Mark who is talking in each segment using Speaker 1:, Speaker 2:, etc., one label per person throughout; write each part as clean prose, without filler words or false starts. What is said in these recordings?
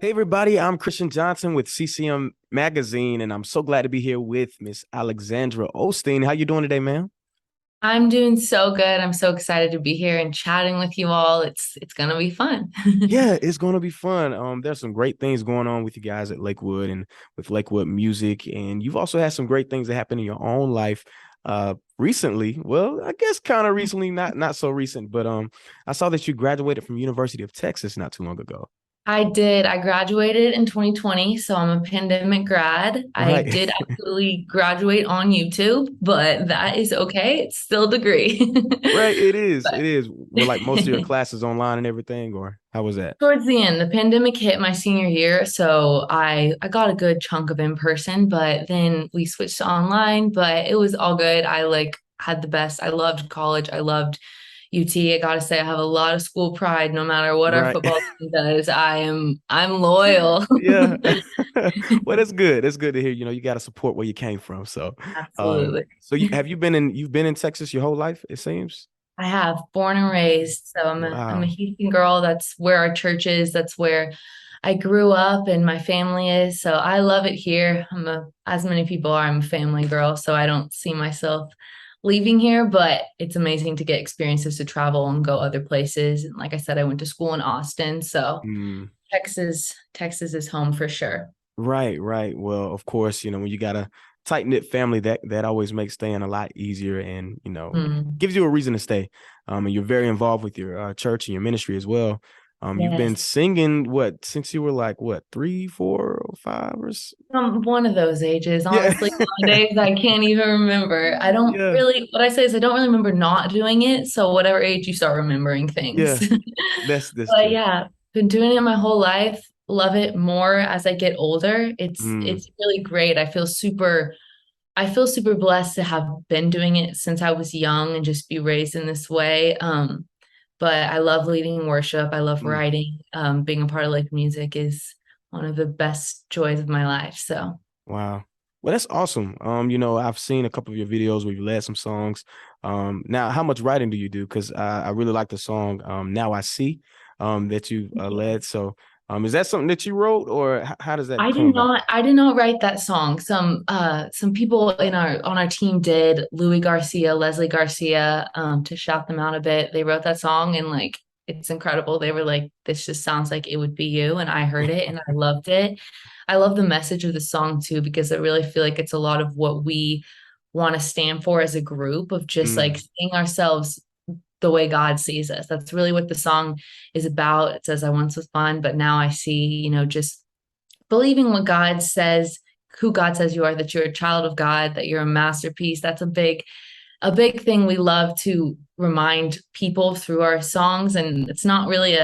Speaker 1: Hey everybody, I'm Christian Johnson with CCM Magazine, and I'm so glad to be here with Miss Alexandra Osteen. How you doing today, ma'am?
Speaker 2: I'm doing so good. I'm so excited to be here and chatting with you all. It's gonna be fun.
Speaker 1: Yeah, it's going to be fun. There's some great things going on with you guys at Lakewood and with Lakewood Music, and you've also had some great things that happen in your own life. Recently, well, I guess kind of recently, not so recent, but I saw that you graduated from University of Texas not too long ago.
Speaker 2: I did. I graduated in 2020, so I'm a pandemic grad. I
Speaker 1: Right.
Speaker 2: did absolutely graduate on YouTube, but that is okay. It's still a degree.
Speaker 1: Right, it is. It
Speaker 2: But
Speaker 1: is. Were like most of your classes online and everything, or how was that?
Speaker 2: towards the end, the pandemic hit my senior year, so I got a good chunk of in person, but then we switched to online, but it was all good. I had the best. I loved college. I loved UT. I gotta say, I have a lot of school pride. No matter what our
Speaker 1: Right.
Speaker 2: football team does, I'm loyal.
Speaker 1: Yeah. Well, that's good. That's good to hear. You got to support where you came from.
Speaker 2: Absolutely.
Speaker 1: So you've been in Texas your whole life, it seems.
Speaker 2: I have born and raised, so I'm a
Speaker 1: Wow.
Speaker 2: Houston girl. That's where our church is. That's where I grew up and my family is. So I love it here. As many people are, I'm a family girl, so I don't see myself leaving here, but it's amazing to get experiences to travel and go other places. And like I said, I went to school in Austin, so
Speaker 1: Mm,
Speaker 2: Texas is home for sure.
Speaker 1: right, right. Well, of course, when you got a tight-knit family, that always makes staying a lot easier and,
Speaker 2: Mm,
Speaker 1: gives you a reason to stay. And you're very involved with your church and your ministry as well. You've been
Speaker 2: yes.
Speaker 1: singing what since you were like what, 3, 4, or 5 or
Speaker 2: One of those ages.
Speaker 1: yeah.
Speaker 2: Honestly, nowadays I can't even remember. I don't
Speaker 1: Yeah.
Speaker 2: really, what I say is I don't really remember not doing it. So whatever age you start remembering things.
Speaker 1: Yeah. That's
Speaker 2: But
Speaker 1: true.
Speaker 2: yeah, been doing it my whole life. Love it more as I get older. It's
Speaker 1: Mm,
Speaker 2: it's really great. I feel super blessed to have been doing it since I was young and just be raised in this way. But I love leading worship. I love
Speaker 1: mm.
Speaker 2: writing. Being a part of like music is one of the best joys of my life. So
Speaker 1: Wow. Well, that's awesome. I've seen a couple of your videos where you led some songs. Now, how much writing do you do? Because I really like the song Now I See that you led. So is that something that you wrote or how does that come about?
Speaker 2: I did not write that song. Some people in our on our team did. Louis Garcia, Leslie Garcia, to shout them out a bit. They wrote that song and like it's incredible. They were like, this just sounds like it would be you. And I heard it and I loved it. I love the message of the song too, because I really feel like it's a lot of what we want to stand for as a group of just like
Speaker 1: Mm,
Speaker 2: seeing ourselves the way God sees us. That's really what the song is about. It says, I once was blind, but now I see, just believing what God says, who God says you are, that you're a child of God, that you're a masterpiece. That's a big thing we love to remind people through our songs. And it's not really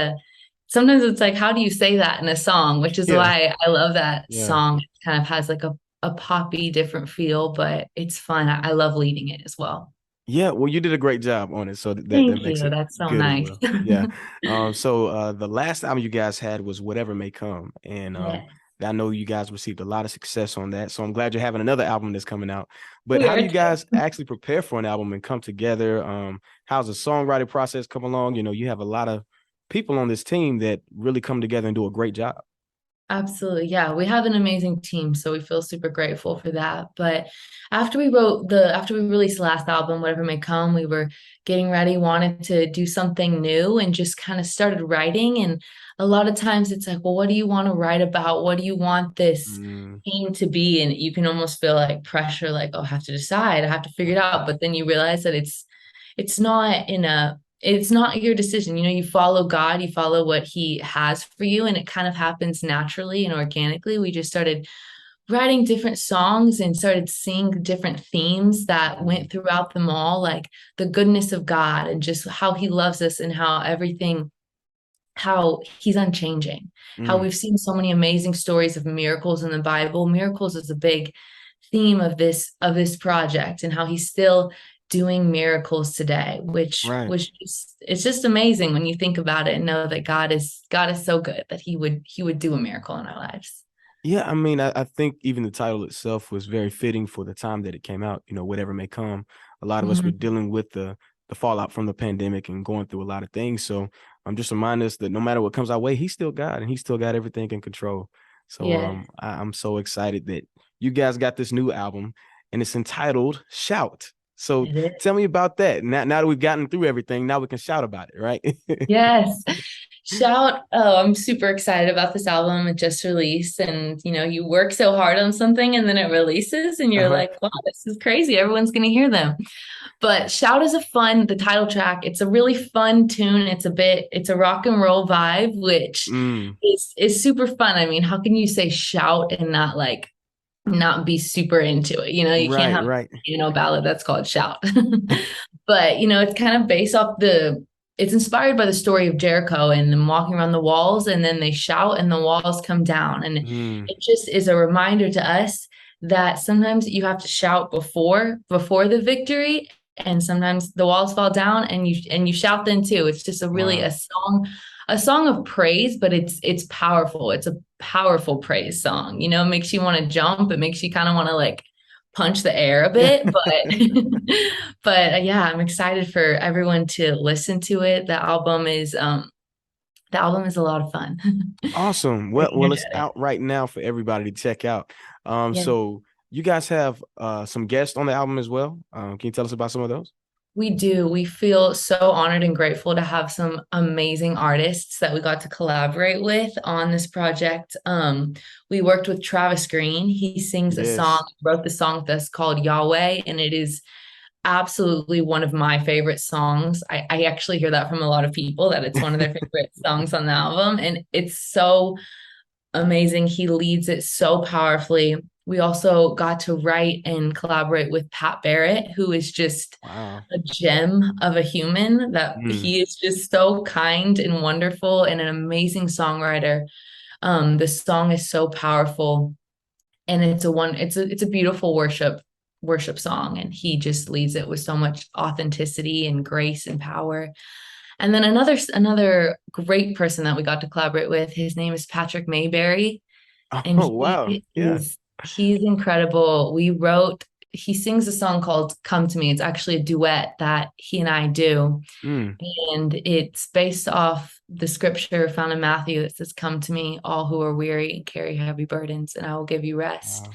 Speaker 2: sometimes it's like, how do you say that in a song? Which is
Speaker 1: yeah.
Speaker 2: why I love that
Speaker 1: Yeah.
Speaker 2: song. It kind of has like a poppy different feel, but it's fun. I love leading it as well.
Speaker 1: Yeah, well, you did a great job on it, so that
Speaker 2: Thank
Speaker 1: makes
Speaker 2: you.
Speaker 1: it
Speaker 2: That's so
Speaker 1: good as
Speaker 2: nice.
Speaker 1: well. Yeah. So the last album you guys had was Whatever May Come, and
Speaker 2: Yeah,
Speaker 1: I know you guys received a lot of success on that. So I'm glad you're having another album that's coming out. But
Speaker 2: we
Speaker 1: how do
Speaker 2: are
Speaker 1: you guys actually prepare for an album and come together? How's the songwriting process come along? You have a lot of people on this team that really come together and do a great job.
Speaker 2: Absolutely. Yeah, we have an amazing team, so we feel super grateful for that. But after we released the last album, Whatever May Come, we were getting ready, wanted to do something new and just kind of started writing. And a lot of times it's like, well, what do you want to write about? What do you want this
Speaker 1: Mm,
Speaker 2: theme to be? And you can almost feel like pressure, like, oh, I have to decide, I have to figure it out. But then you realize that it's not in a it's not your decision. You follow God, you follow what He has for you, and it kind of happens naturally and organically. We just started writing different songs and started seeing different themes that
Speaker 1: mm,
Speaker 2: went throughout them all, like the goodness of God and just how He loves us and how He's unchanging, how
Speaker 1: mm.
Speaker 2: we've seen so many amazing stories of miracles in the Bible. Miracles is a big theme of this project and how He's still doing miracles today, which
Speaker 1: Right.
Speaker 2: was just it's just amazing when you think about it and know that God is so good that He would do a miracle in our lives.
Speaker 1: Yeah, I mean, I think even the title itself was very fitting for the time that it came out, whatever may come. A lot of us were
Speaker 2: Mhm.
Speaker 1: dealing with the fallout from the pandemic and going through a lot of things. So just remind us that no matter what comes our way, he's still God and he's still got everything in control. So
Speaker 2: Yeah,
Speaker 1: I'm so excited that you guys got this new album and it's entitled Shout. So
Speaker 2: it is.
Speaker 1: tell me about that. Now that we've gotten through everything, now we can shout about it, right?
Speaker 2: Yes. Shout. Oh, I'm super excited about this album. It just released, and you work so hard on something and then it releases, and you're
Speaker 1: Uh-huh.
Speaker 2: like, wow, this is crazy. Everyone's going to hear them. But Shout is the title track. It's a really fun tune. It's a rock and roll vibe, which
Speaker 1: Mm,
Speaker 2: is super fun. I mean, how can you say shout and not be super into it? You can't
Speaker 1: right,
Speaker 2: have
Speaker 1: right.
Speaker 2: ballad that's called Shout. But it's kind of based off it's inspired by the story of Jericho and them walking around the walls, and then they shout and the walls come down. And
Speaker 1: Mm,
Speaker 2: it just is a reminder to us that sometimes you have to shout before the victory, and sometimes the walls fall down and you shout then too. It's just
Speaker 1: wow.
Speaker 2: a song of praise, but it's powerful. It's a powerful praise song. It makes you want to jump. It makes you kind of want to like punch the air a bit, but but yeah, I'm excited for everyone to listen to it. The album is a lot of fun.
Speaker 1: Awesome.
Speaker 2: Very
Speaker 1: Well, it's
Speaker 2: energetic.
Speaker 1: out right now for everybody to check out.
Speaker 2: Yeah.
Speaker 1: So you guys have some guests on the album as well. Can you tell us about some of those?
Speaker 2: We do. We feel so honored and grateful to have some amazing artists that we got to collaborate with on this project. We worked with Travis Green. He sings a song,
Speaker 1: Yes.
Speaker 2: wrote the song that's called Yahweh, and it is absolutely one of my favorite songs. I actually hear that from a lot of people that it's one of their favorite songs on the album, and it's so amazing. He leads it so powerfully. We also got to write and collaborate with Pat Barrett, who is just
Speaker 1: Wow.
Speaker 2: a gem of a human. That
Speaker 1: Mm,
Speaker 2: he is just so kind and wonderful and an amazing songwriter. The song is so powerful, and it's a beautiful worship song, and he just leads it with so much authenticity and grace and power. And then another great person that we got to collaborate with, his name is Patrick Mayberry, and
Speaker 1: oh, wow. Yeah.
Speaker 2: he's incredible. He sings a song called Come to Me. It's actually a duet that he and I do,
Speaker 1: Mm,
Speaker 2: and it's based off the scripture found in Matthew that says, "Come to me, all who are weary and carry heavy burdens, and I will give you rest."
Speaker 1: wow.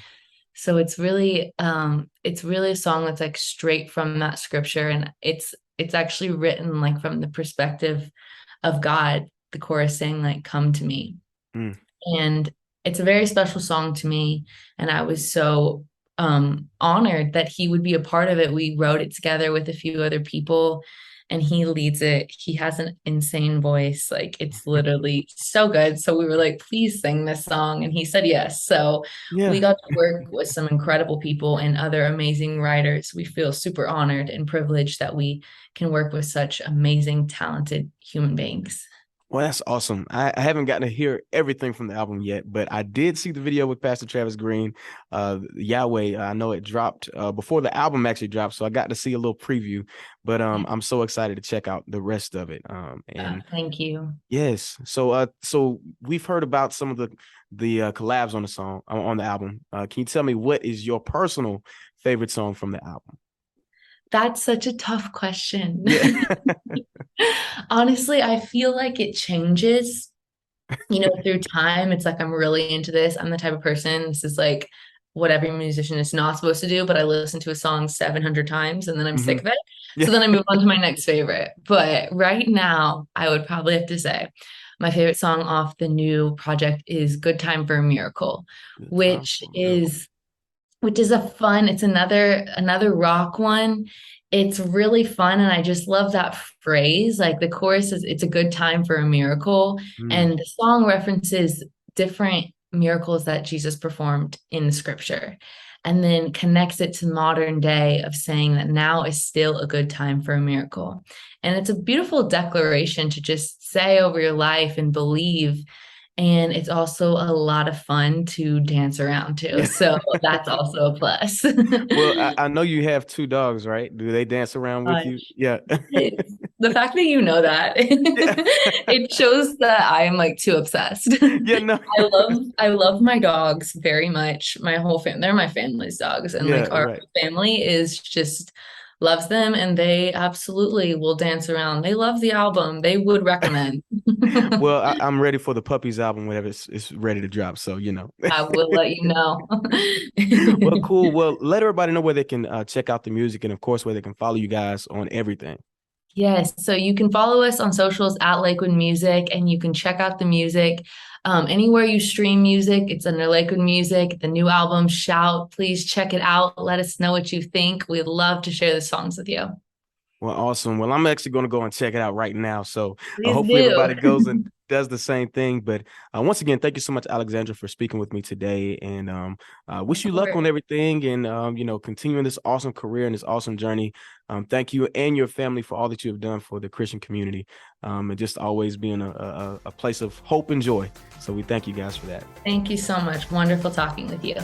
Speaker 2: So it's really a song that's like straight from that scripture, and it's actually written like from the perspective of God. The chorus saying like, "Come to me,"
Speaker 1: Mm,
Speaker 2: and it's a very special song to me, and I was so honored that he would be a part of it. We wrote it together with a few other people, and he leads it. He has an insane voice, like it's literally so good. So we were like, please sing this song, and he said yes. So we
Speaker 1: yeah.
Speaker 2: got to work with some incredible people and other amazing writers. We feel super honored and privileged that we can work with such amazing, talented human beings.
Speaker 1: Well, that's awesome. I haven't gotten to hear everything from the album yet, but I did see the video with Pastor Travis Green, Yahweh. I know it dropped before the album actually dropped, so I got to see a little preview. But
Speaker 2: Yeah.
Speaker 1: I'm so excited to check out the rest of it. And
Speaker 2: Thank you.
Speaker 1: yes, so we've heard about some of the collabs on the song on the album. Can you tell me what is your personal favorite song from the album?
Speaker 2: That's such a tough question.
Speaker 1: Yeah.
Speaker 2: Honestly, I feel like it changes, through time. It's like I'm really into this. I'm the type of person, this is like what every musician is not supposed to do, but I listen to a song 700 times and then I'm
Speaker 1: Hmm.
Speaker 2: sick of it.
Speaker 1: Yeah.
Speaker 2: So then I move on to my next favorite. But right now, I would probably have to say my favorite song off the new project is Good Time for a Miracle,
Speaker 1: Good time
Speaker 2: which
Speaker 1: for a miracle.
Speaker 2: is it's another rock one. It's really fun, and I just love that phrase. Like the chorus is, "It's a good time for a miracle,"
Speaker 1: Mm,
Speaker 2: and the song references different miracles that Jesus performed in the scripture, and then connects it to modern day of saying that now is still a good time for a miracle. And it's a beautiful declaration to just say over your life and believe, and it's also a lot of fun to dance around to.
Speaker 1: yeah.
Speaker 2: So that's also a plus.
Speaker 1: Well, I know you have two dogs, right? Do they dance around with you?
Speaker 2: Gosh,
Speaker 1: Yeah.
Speaker 2: the fact that you know that
Speaker 1: Yeah.
Speaker 2: it shows that I am like too obsessed.
Speaker 1: Yeah, no.
Speaker 2: I love my dogs very much. My whole family, they're my family's dogs, and
Speaker 1: Yeah,
Speaker 2: like our
Speaker 1: right.
Speaker 2: family is just loves them, and they absolutely will dance around. They love the album. They would recommend.
Speaker 1: Well, I'm ready for the Puppies album whenever it's ready to drop. So, you know.
Speaker 2: I will let you know.
Speaker 1: Well, cool. Well, let everybody know where they can check out the music and, of course, where they can follow you guys on everything.
Speaker 2: Yes, so you can follow us on socials at Lakewood Music, and you can check out the music anywhere you stream music. It's under Lakewood Music. The new album, Shout. Please check it out. Let us know what you think. We'd love to share the songs with you.
Speaker 1: Well, awesome. Well, I'm actually going to go and check it out right now. So
Speaker 2: Please
Speaker 1: hopefully
Speaker 2: do.
Speaker 1: everybody goes and does the same thing. But once again, thank you so much, Alexandra, for speaking with me today. And
Speaker 2: Of
Speaker 1: wish you luck
Speaker 2: course.
Speaker 1: on everything and, continuing this awesome career and this awesome journey. Thank you and your family for all that you have done for the Christian community and just always being a place of hope and joy. So we thank you guys for that.
Speaker 2: Thank you so much. Wonderful talking with you.